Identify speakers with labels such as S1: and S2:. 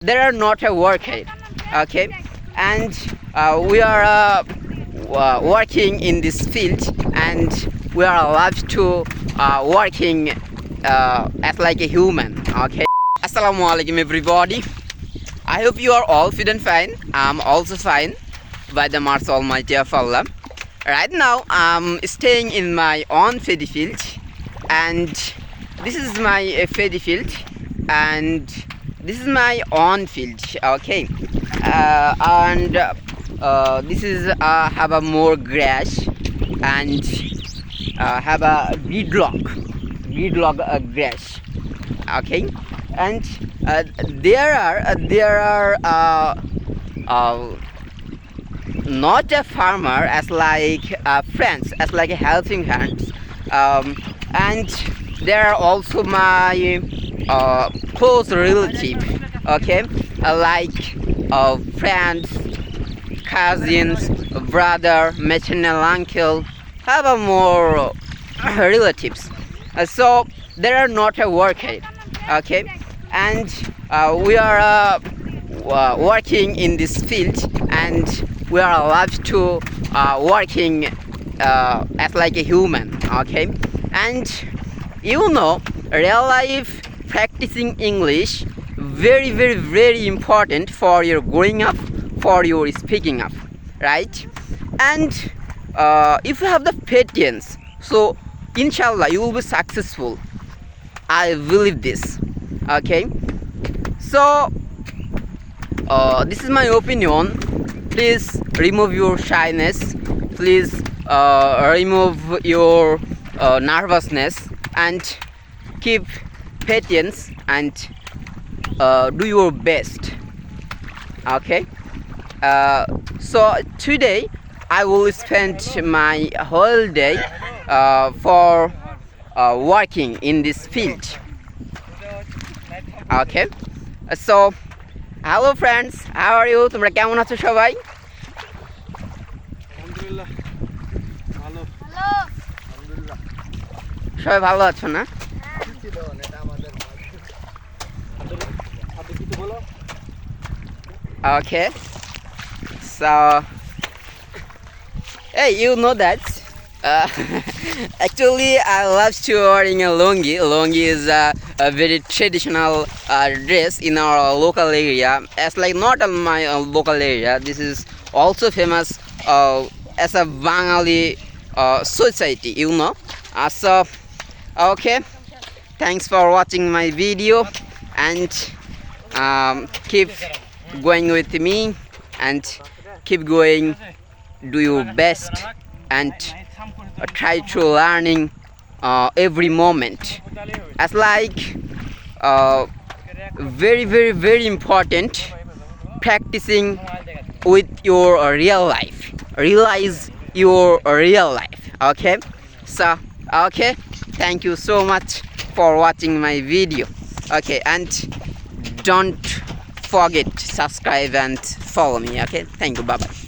S1: There are not a worker, okay, and we are working in this field, and we are allowed to working as like a human, okay. Assalamu alaikum everybody. I hope you are all fit and fine. I'm also fine by the mercy Almighty of Allah. Right now I'm staying in my own paddy field, and this is my paddy field, and this is my own field, okay. And this is have a more grass, and have a gridlock grass, okay. And there are not a farmer as like friends, as like a helping hands, and there are also my close relative, okay, like friends, cousins, brother, maternal uncle, have a more relatives. So there are not a worker, okay, and we are working in this field, and we are allowed to working as like a human, okay. And you know, real life practicing English very important for your growing up, for your speaking up, right? And if you have the patience, so inshallah you will be successful. I believe this, okay. So this is my opinion. Please remove your shyness, please remove your nervousness, and keep patience, and do your best, okay. So today I will spend my whole day for working in this field, okay. So hello friends, how are you? তোমরা কেমন আছো সবাই?
S2: আলহামদুলিল্লাহ ভালো। আলহামদুলিল্লাহ
S1: সবাই ভালো আছো না? Okay, so hey, you know that actually I love to wearing a lungi. Lungi is a very traditional dress in our local area. As like not in my local area, this is also famous as a Bengali society, you know. So okay, thanks for watching my video, and keep going with me, and keep going, do your best, and try to learning every moment, as like very important practicing with your real life, realize your real life, okay. So okay, thank you so much for watching my video, okay, and don't forget to subscribe and follow me, okay. Thank you, bye bye.